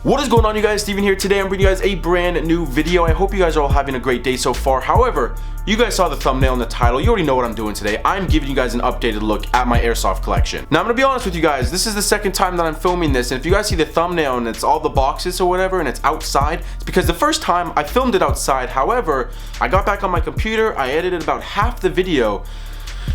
What is going on, you guys? Steven here. Today I'm bringing you guys a brand new video. I hope you guys are all having a great day so far. However, you guys saw the thumbnail and the title. You already know what I'm doing today. I'm giving you guys an updated look at my airsoft collection. Now I'm gonna be honest with you guys, this is the second time that I'm filming this, and if you guys see the thumbnail and it's all the boxes or whatever and it's outside, it's because the first time I filmed it outside. However, I got back on my computer, I edited about half the video,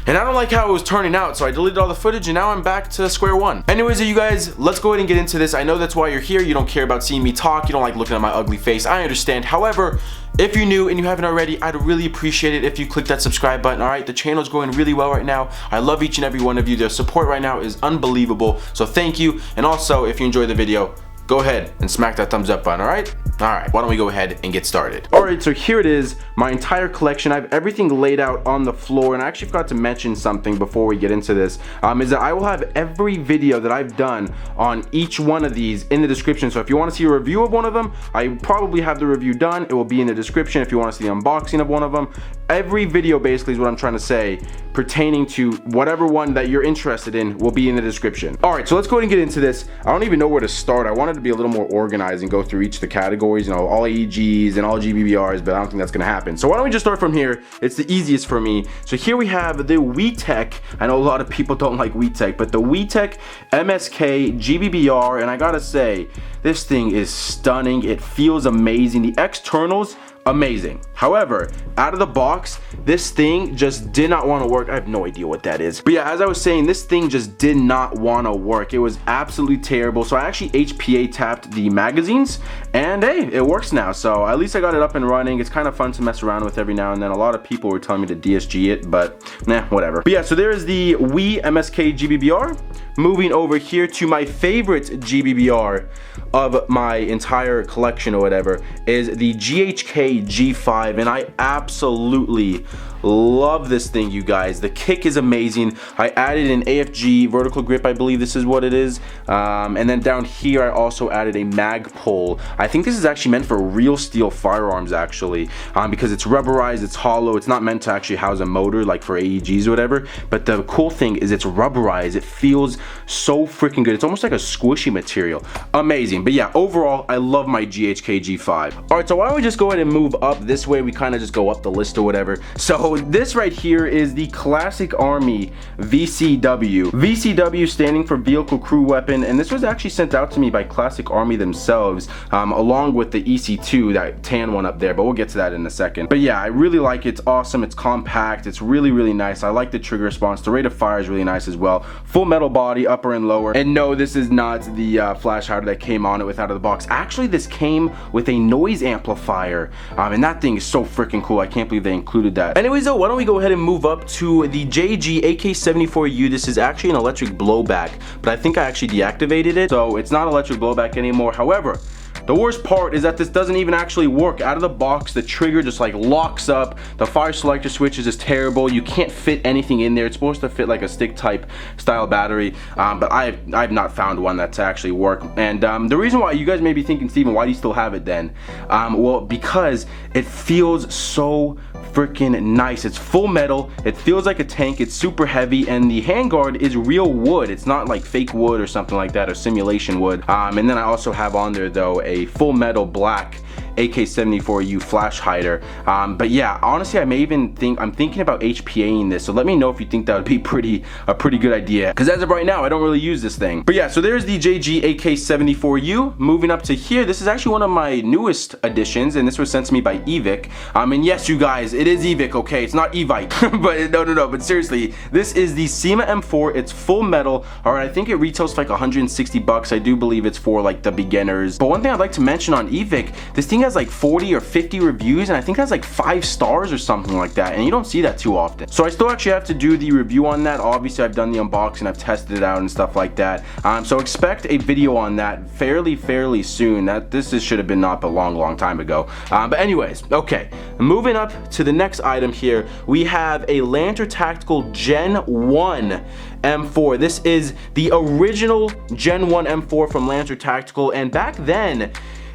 and I don't like how it was turning out, so I deleted all the footage and now I'm back to square one. Anyways, you guys, let's go ahead and get into this. I know that's why you're here. You don't care about seeing me talk. You don't like looking at my ugly face. I understand. However, if you're new and you haven't already, I'd really appreciate it if you click that subscribe button. Alright, the channel is going really well right now. I love each and every one of you. Their support right now is unbelievable. So thank you. And also, if you enjoyed the video, go ahead and smack that thumbs up button, alright? Alright, why don't we go ahead and get started. Alright, so here it is, my entire collection. I have everything laid out on the floor, and I actually forgot to mention something before we get into this, is that I will have every video that I've done on each one of these in the description. So if you want to see a review of one of them, I probably have the review done. It will be in the description. If you want to see the unboxing of one of them, every video basically is what I'm trying to say, pertaining to whatever one that you're interested in will be in the description. Alright, so let's go ahead and get into this. I don't even know where to start. I wanted to be a little more organized and go through each of the categories, you know, all AEGs and all GBBRs, but I don't think that's gonna happen. So why don't we just start from here? It's the easiest for me. So here we have the Wii Tech. I know a lot of people don't like Wii Tech, but the Wii Tech MSK GBBR, and I gotta say, this thing is stunning. It feels amazing. The externals, amazing. However, out of the box, this thing just did not want to work. I have no idea what that is. But yeah, as I was saying, this thing just did not want to work. It was absolutely terrible. So I actually HPA tapped the magazines, and hey, it works now. So at least I got it up and running. It's kind of fun to mess around with every now and then. A lot of people were telling me to DSG it, but nah, whatever. But yeah, so there is the Wii MSK GBBR. Moving over here to my favorite GBBR of my entire collection or whatever is the GHK G5, and I absolutely love this thing, you guys. The kick is amazing. I added an AFG vertical grip, I believe this is what it is, and then down here I also added a mag pole. I think this is actually meant for real steel firearms actually, because it's rubberized, it's hollow. It's not meant to actually house a motor like for AEGs or whatever, but the cool thing is it's rubberized. It feels so freaking good. It's almost like a squishy material. Amazing. But yeah, overall I love my GHK G5. Alright, so why don't we just go ahead and move up this way? We kind of just go up the list or whatever. So this right here is the Classic Army VCW. VCW standing for Vehicle Crew Weapon, and this was actually sent out to me by Classic Army themselves, along with the EC2, that tan one up there, but we'll get to that in a second. But yeah, I really like it. It's awesome. It's compact. It's really, really nice. I like the trigger response. The rate of fire is really nice as well. Full metal body, upper and lower. And no, this is not the flash hider that came on it with out of the box. Actually, this came with a noise amplifier, and that thing is so freaking cool. I can't believe they included that. Anyways, though, why don't we go ahead and move up to the JG AK-74U. This is actually an electric blowback, but I think I actually deactivated it, so it's not electric blowback anymore. However, the worst part is that this doesn't even actually work. Out of the box, the trigger just like locks up. The fire selector switch is just terrible. You can't fit anything in there. It's supposed to fit like a stick type style battery, but I've not found one that's actually work. And the reason why you guys may be thinking, Steven, why do you still have it then? Well, because it feels so freaking nice. It's full metal. It feels like a tank. It's super heavy, and the handguard is real wood. It's not like fake wood or something like that, or simulation wood. And then I also have on there though a full metal black AK-74U flash hider. But yeah, honestly, I'm thinking about HPAing this, so let me know if you think that would be a pretty good idea, because as of right now I don't really use this thing. But yeah, so there's the JG AK-74U. Moving up to here, this is actually one of my newest additions, and this was sent to me by Evic. And yes, you guys, it is Evic, okay? It's not Evite. But no, but seriously, this is the SEMA M4. It's full metal. Alright, I think it retails for like 160 bucks. I do believe it's for like the beginners. But one thing I'd like to mention on Evic, this thing has like 40 or 50 reviews, and I think it has like 5 stars or something like that, and you don't see that too often. So I still actually have to do the review on that. Obviously, I've done the unboxing, I've tested it out and stuff like that. So expect a video on that fairly soon. This should have been not a long time ago. But anyways, okay, moving up to the next item here, we have a Lantern Tactical Gen 1 M4. This is the original Gen 1 M4 from Lantern Tactical, and back then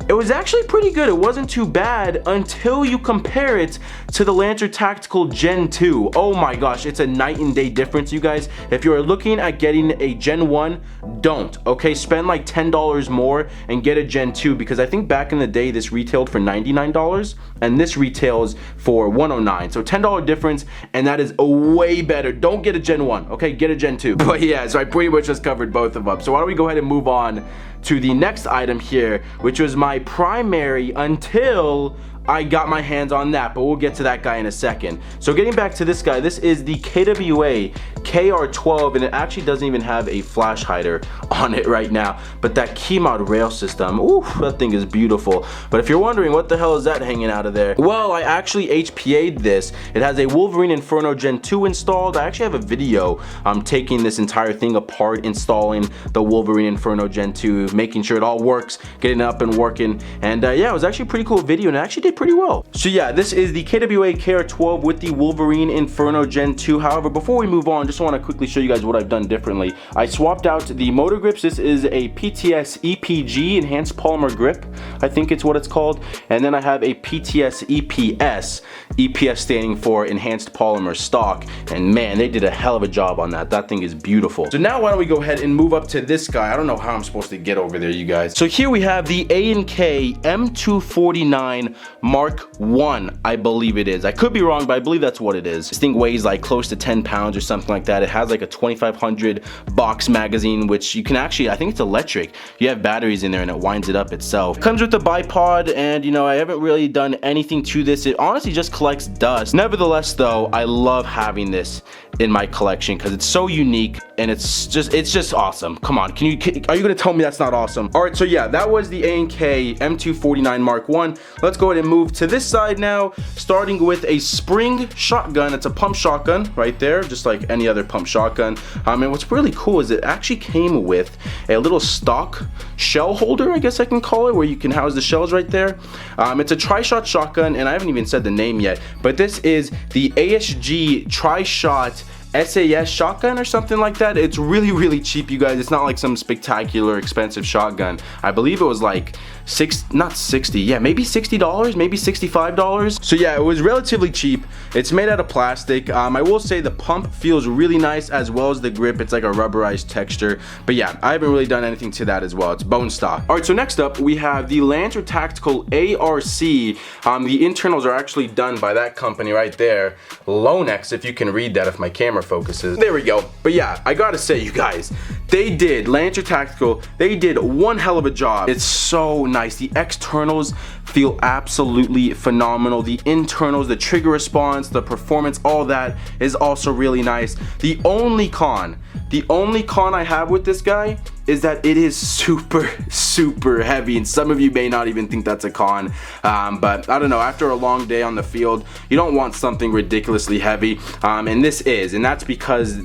it was actually pretty good. It wasn't too bad until you compare it to the Lancer Tactical Gen 2. Oh my gosh, it's a night and day difference, you guys. If you're looking at getting a Gen 1, don't, okay? Spend like $10 more and get a Gen 2, because I think back in the day this retailed for $99 and this retails for $109. So $10 difference, and that is a way better. Don't get a Gen 1, okay? Get a Gen 2. But yeah, so I pretty much just covered both of them. So why don't we go ahead and move on to the next item here, which was my primary until I got my hands on that, but we'll get to that guy in a second. So getting back to this guy, this is the KWA KR12, and it actually doesn't even have a flash hider on it right now, but that key mod rail system, ooh, that thing is beautiful. But if you're wondering what the hell is that hanging out of there, well, I actually HPA'd this. It has a Wolverine Inferno Gen 2 installed. I actually have a video taking this entire thing apart, installing the Wolverine Inferno Gen 2, making sure it all works, getting it up and working, and yeah, it was actually a pretty cool video, and it actually did pretty well. So yeah, this is the KWA KR12 with the Wolverine Inferno Gen 2. However, before we move on, just want to quickly show you guys what I've done differently. I swapped out the motor grips. This is a PTS EPG Enhanced Polymer Grip, I think it's what it's called, and then I have a PTS EPS, EPS standing for Enhanced Polymer Stock, and man, they did a hell of a job on that. That thing is beautiful. So now why don't we go ahead and move up to this guy. I don't know how I'm supposed to get over there, you guys. So here we have the A&K M249 Mark 1, I believe it is. I could be wrong, but I believe that's what it is. This thing weighs like close to 10 pounds or something like that. It has like a 2500 box magazine, which you can actually, I think it's electric. You have batteries in there and it winds it up itself. It comes with the bipod, and you know, I haven't really done anything to this. It honestly just collects dust. Nevertheless though, I love having this in my collection because it's so unique and it's just awesome. Come on, are you gonna tell me that's not awesome? All right, so yeah, that was the A&K M249 Mark 1. Let's go ahead and move to this side now, starting with a spring shotgun. It's a pump shotgun right there, just like any other pump shotgun. And what's really cool is it actually came with a little stock shell holder, I guess I can call it, where you can house the shells right there. It's a tri-shot shotgun, and I haven't even said the name yet, but this is the ASG tri-shot SAS shotgun or something like that. It's really, really cheap, you guys. It's not like some spectacular expensive shotgun. I believe it was like not 60, yeah, maybe $60, maybe $65. So yeah, it was relatively cheap. It's made out of plastic. I will say the pump feels really nice, as well as the grip. It's like a rubberized texture. But yeah, I haven't really done anything to that as well. It's bone stock. All right, so next up we have the Lancer Tactical ARC. The internals are actually done by that company right there, Lonex, if you can read that, if my camera focuses. There we go. But yeah, I gotta say, you guys, Lancer Tactical, they did one hell of a job. It's so nice. The externals feel absolutely phenomenal. The internals, the trigger response, the performance, all that is also really nice. The only con I have with this guy is that it is super heavy, and some of you may not even think that's a con, but I don't know, after a long day on the field, you don't want something ridiculously heavy, and this is, and that's because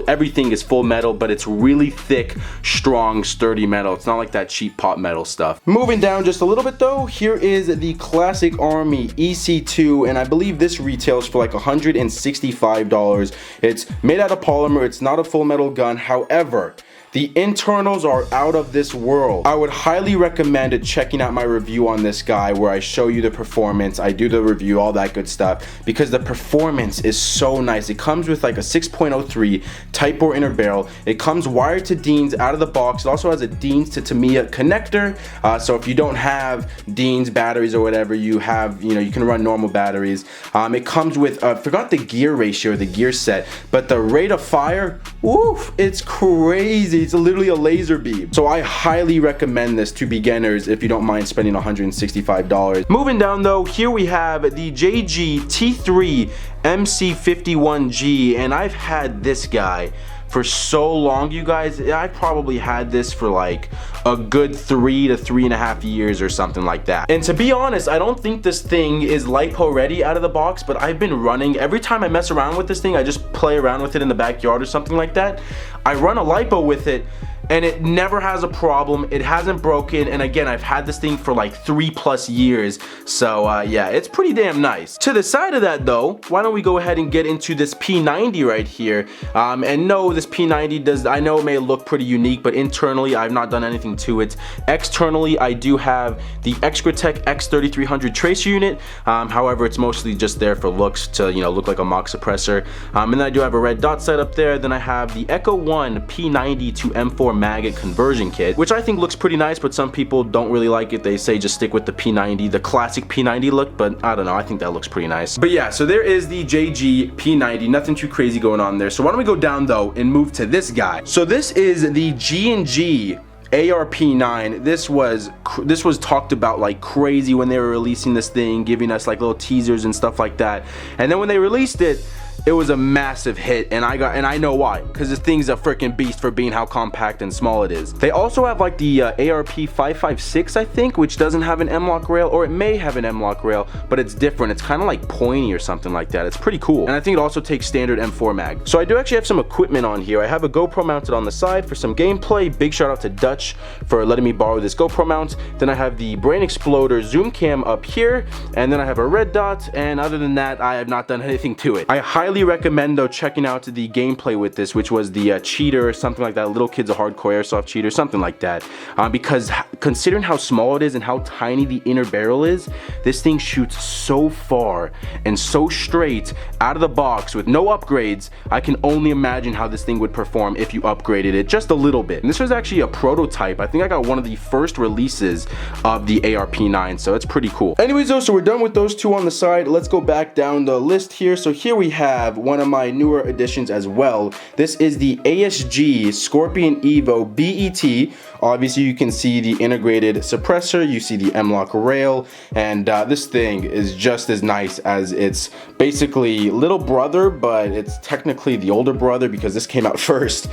everything is full metal, but it's really thick, strong, sturdy metal. It's not like that cheap pop metal stuff. Moving down just a little bit though, here is the Classic Army EC2, and I believe this retails for like $165. It's made out of polymer. It's not a full metal gun. However, the internals are out of this world. I would highly recommend checking out my review on this guy, where I show you the performance, I do the review, all that good stuff, because the performance is so nice. It comes with like a 6.03 Type 4 inner barrel. It comes wired to Dean's out of the box. It also has a Dean's to Tamiya connector, so if you don't have Dean's batteries or whatever, you can run normal batteries. It comes with, I forgot the gear ratio, the gear set, but the rate of fire, oof, it's crazy. It's literally a laser beam. So I highly recommend this to beginners if you don't mind spending $165. Moving down though, here we have the JG T3 MC51G, and I've had this guy for so long, you guys. I probably had this for like a good 3 to 3.5 years or something like that. And to be honest, I don't think this thing is LiPo ready out of the box, but I've been running, every time I mess around with this thing, I just play around with it in the backyard or something like that, I run a LiPo with it, and it never has a problem. It hasn't broken, and again, I've had this thing for like 3+ years, so yeah, it's pretty damn nice. To the side of that though, why don't we go ahead and get into this P90 right here. And no, this P90 does, I know it may look pretty unique, but internally I've not done anything to it. Externally, I do have the X-Tech X3300 tracer unit. However, it's mostly just there for looks, to, you know, look like a mock suppressor. And then I do have a red dot set up there. Then I have the Echo 1 P90 to M4 maggot conversion kit, which I think looks pretty nice, but some people don't really like it. They say just stick with the P90, the classic P90 look, but I don't know, I think that looks pretty nice. But yeah, so there is the JG P90, nothing too crazy going on there. So why don't we go down though and move to this guy. So this is the G&G AARP9. This was talked about like crazy when they were releasing this thing, giving us like little teasers and stuff like that. And then when they released it, it was a massive hit, and I know why, because this thing's a freaking beast for being how compact and small it is. They also have like the AARP 556, I think, which doesn't have an M-LOK rail, or it may have an M-LOK rail, but it's different. It's kind of like pointy or something like that. It's pretty cool, and I think it also takes standard M4 mag. So I do actually have some equipment on here. I have a GoPro mounted on the side for some gameplay. Big shout out to Dutch for letting me borrow this GoPro mount. Then I have the Brain Exploder zoom cam up here, and then I have a red dot, and other than that, I have not done anything to it. I highly recommend though checking out the gameplay with this, which was the cheater or something like that, Little Kids a Hardcore Airsoft cheater, something like that, because considering how small it is and how tiny the inner barrel is, this thing shoots so far and so straight out of the box with no upgrades. I can only imagine how this thing would perform if you upgraded it just a little bit. And this was actually a prototype. I think I got one of the first releases of the AARP9, so it's pretty cool. Anyways though, so we're done with those two on the side. Let's go back down the list here. So here we have one of my newer additions as well. This is the ASG Scorpion Evo BET. Obviously you can see the integrated suppressor, you see the M-LOK rail, and this thing is just as nice as its basically little brother, but it's technically the older brother because this came out first.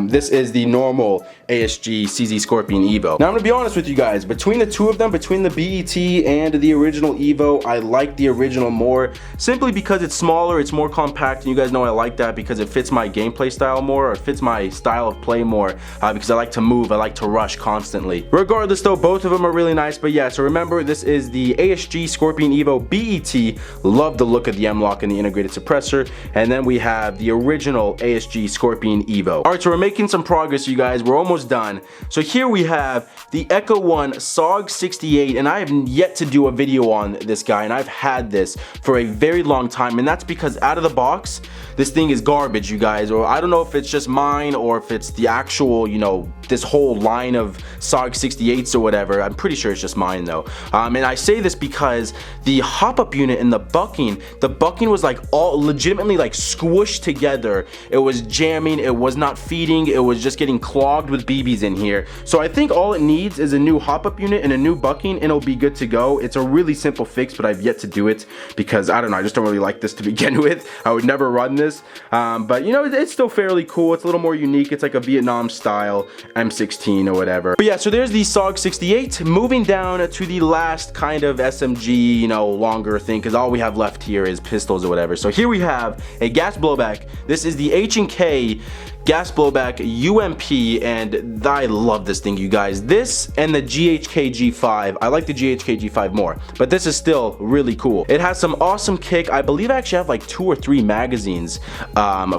This is the normal ASG CZ Scorpion Evo. Now I'm gonna be honest with you guys, between the two of them, between the BET and the original Evo, I like the original more, simply because it's smaller, it's more compact, and you guys know I like that because it fits my gameplay style more, or it fits my style of play more, because I like to move, I like to rush constantly. Regardless though, both of them are really nice. But yeah, so remember, this is the ASG Scorpion Evo BET. Love the look of the M-LOK and the integrated suppressor. And then we have the original ASG Scorpion Evo. Alright, so we're making some progress, you guys. We're almost done. So here we have the Echo 1 SOG68, and I have yet to do a video on this guy, and I've had this for a very long time, and that's because out of the box, this thing is garbage, you guys. Or I don't know if it's just mine or if it's the actual, you know, this whole line of SOG68s or whatever. I'm pretty sure it's just mine though. And I say this because the hop-up unit and the bucking was like all legitimately like squished together. It was jamming, it was not feeding, it was just getting clogged with BBs in here. So I think all it needs is a new hop-up unit and a new bucking, and it'll be good to go. It's a really simple fix, but I've yet to do it because I don't know, I just don't really like this to begin with. I would never run this, but you know, it's still fairly cool. It's a little more unique. It's like a Vietnam style M16 or whatever. But yeah, so there's the SOG68. Moving down to the last kind of SMG, you know, longer thing, because all we have left here is pistols or whatever. So here we have a Gas Blowback. This is the H&K Gas Blowback UMP, and I love this thing, you guys. This and the GHK G5. I like the GHK G5 more, but this is still really cool. It has some awesome kick. I believe I actually have like 2 or 3 magazines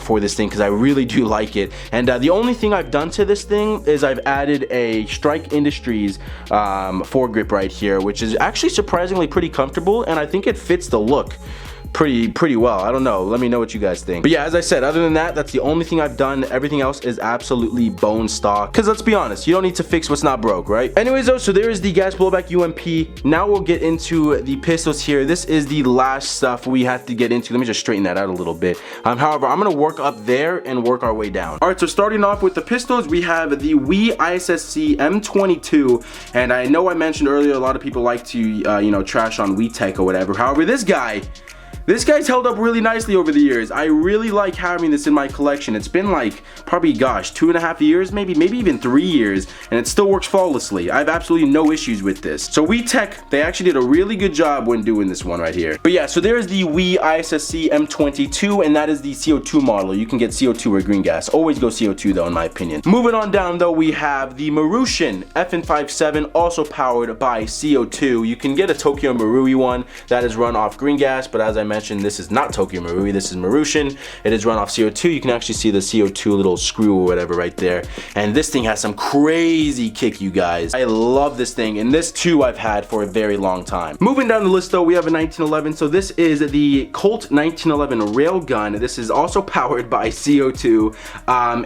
for this thing because I really do like it. And the only thing I've done to this thing is I've added a Strike Industries foregrip right here, which is actually surprisingly pretty comfortable, and I think it fits the look pretty well. I don't know, let me know what you guys think. But yeah, as I said, other than that, that's the only thing I've done. Everything else is absolutely bone stock, because let's be honest, you don't need to fix what's not broke, right? Anyways though, so there is the Gas Blowback UMP. Now we'll get into the pistols here. This is the last stuff we have to get into. Let me just straighten that out a little bit. However, I'm gonna work up there and work our way down. All right, so starting off with the pistols, we have the Wii ISSC M22, and I know I mentioned earlier a lot of people like to you know, trash on Wii Tech or whatever. However, this guy This guy's held up really nicely over the years. I really like having this in my collection. It's been like probably, gosh, 2.5 years, maybe even 3 years, and it still works flawlessly. I have absolutely no issues with this. So Wii Tech, they actually did a really good job when doing this one right here. But yeah, so there's the Wii ISSC M22, and that is the CO2 model. You can get CO2 or green gas. Always go CO2 though, in my opinion. Moving on down though, we have the Marushin FN57, also powered by CO2. You can get a Tokyo Marui one that is run off green gas, but as I mentioned, this is not Tokyo Marui, this is Marushin. It is run off CO2. You can actually see the CO2 little screw or whatever right there. And this thing has some crazy kick, you guys. I love this thing, and this too I've had for a very long time. Moving down the list though, we have a 1911. So this is the Colt 1911 railgun. This is also powered by CO2,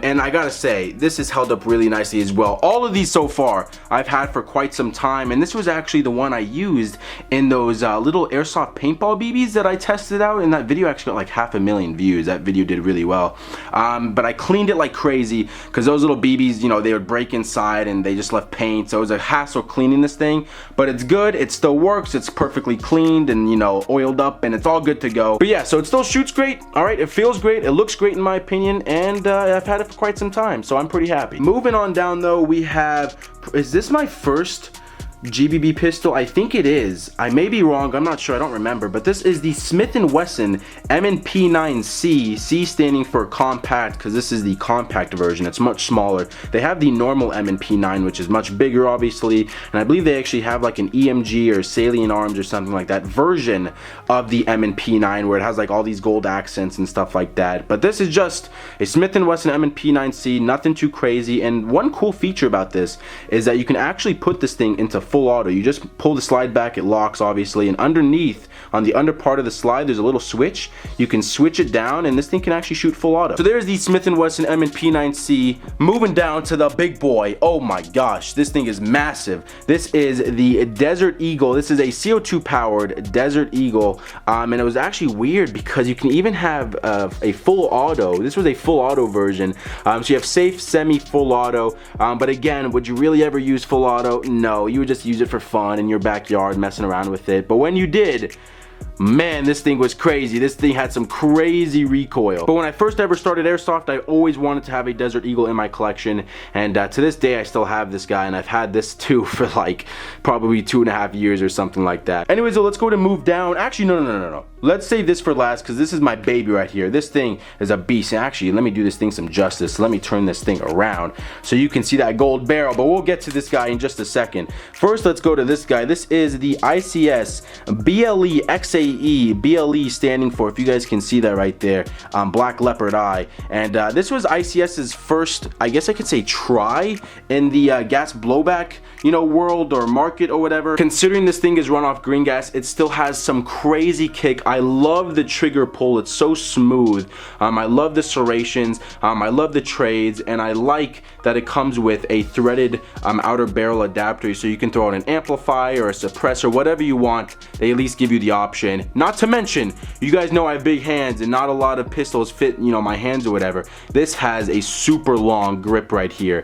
and I gotta say, this has held up really nicely as well. All of these so far I've had for quite some time, and this was actually the one I used in those little airsoft paintball BBs that I tested out, and that video actually got like 500,000 views. That video did really well, but I cleaned it like crazy because those little BBs, you know, they would break inside and they just left paint, so it was a hassle cleaning this thing. But it's good, it still works, it's perfectly cleaned and, you know, oiled up, and it's all good to go. But yeah, so it still shoots great, all right, it feels great, it looks great in my opinion, and I've had it for quite some time, so I'm pretty happy. Moving on down though, we have, is this my first GBB pistol? I think it is. I may be wrong, I'm not sure, I don't remember, but this is the Smith & Wesson M&P9C, C standing for compact because this is the compact version. It's much smaller. They have the normal M&P9, which is much bigger obviously, and I believe they actually have like an EMG or Salient Arms or something like that version of the M&P9 where it has like all these gold accents and stuff like that. But this is just a Smith & Wesson M&P9C, nothing too crazy. And one cool feature about this is that you can actually put this thing into full auto. You just pull the slide back, it locks obviously, and underneath on the under part of the slide there's a little switch. You can switch it down and this thing can actually shoot full auto. So there's the Smith & Wesson M&P9C. Moving down to the big boy. Oh my gosh, this thing is massive. This is the Desert Eagle. This is a CO2 powered Desert Eagle, and it was actually weird because you can even have a full auto. This was a full auto version, so you have safe, semi, full auto, but again, would you really ever use full auto? No, you would just use it for fun in your backyard messing around with it. But when you did, man, this thing was crazy. This thing had some crazy recoil. But when I first ever started airsoft, I always wanted to have a Desert Eagle in my collection, and to this day I still have this guy, and I've had this too for like probably 2.5 years or something like that. Anyways, so let's go to move down. Actually, no. Let's save this for last because this is my baby right here. This thing is a beast. And actually, let me do this thing some justice. Let me turn this thing around so you can see that gold barrel, but we'll get to this guy in just a second. First, let's go to this guy. This is the ICS Ble XAE, Ble standing for, if you guys can see that right there, Black Leopard Eye. And this was ICS's first, I guess I could say, try in the gas blowback, you know, world or market or whatever. Considering this thing is run off green gas, it still has some crazy kick. I love the trigger pull, it's so smooth. I love the serrations, I love the trades, and I like that it comes with a threaded outer barrel adapter, so you can throw out an amplifier or a suppressor, whatever you want. They at least give you the option. Not to mention, you guys know I have big hands and not a lot of pistols fit, you know, my hands or whatever. This has a super long grip right here,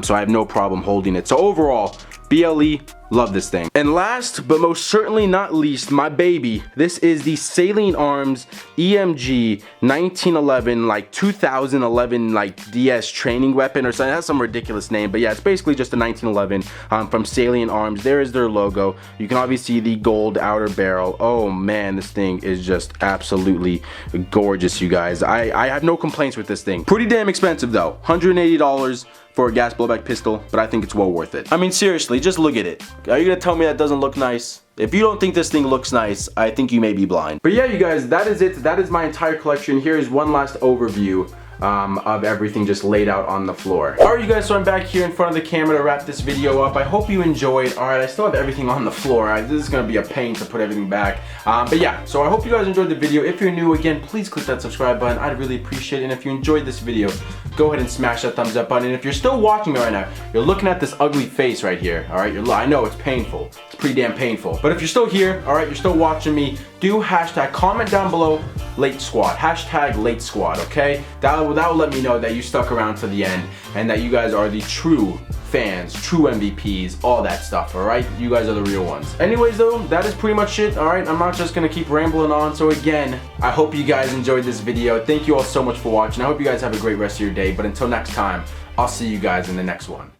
so I have no problem holding it. So overall, Ble, love this thing. And last but most certainly not least, my baby, this is the Salient Arms EMG 1911, like 2011 like DS training weapon or something. It has some ridiculous name, but yeah, it's basically just a 1911 from Salient Arms. There is their logo. You can obviously see the gold outer barrel. Oh man, this thing is just absolutely gorgeous, you guys. I have no complaints with this thing. Pretty damn expensive though, $180 for a gas blowback pistol, but I think it's well worth it. I mean, seriously, just look at it. Are you gonna tell me that doesn't look nice? If you don't think this thing looks nice, I think you may be blind. But yeah, you guys, that is it. That is my entire collection. Here is one last overview of everything just laid out on the floor. Alright, you guys, so I'm back here in front of the camera to wrap this video up. I hope you enjoyed. Alright, I still have everything on the floor. This is gonna be a pain to put everything back. But yeah, so I hope you guys enjoyed the video. If you're new, again, please click that subscribe button. I'd really appreciate it. And if you enjoyed this video, go ahead and smash that thumbs up button. And if you're still watching me right now, you're looking at this ugly face right here. Alright, I know it's painful. It's pretty damn painful. But if you're still here, all right, you're still watching me, do hashtag comment down below late squad, hashtag late squad, okay? That will let me know that you stuck around to the end and that you guys are the true fans, true MVPs, all that stuff, all right? You guys are the real ones. Anyways though, that is pretty much it, all right? I'm not just gonna keep rambling on. So again, I hope you guys enjoyed this video. Thank you all so much for watching. I hope you guys have a great rest of your day, but until next time, I'll see you guys in the next one.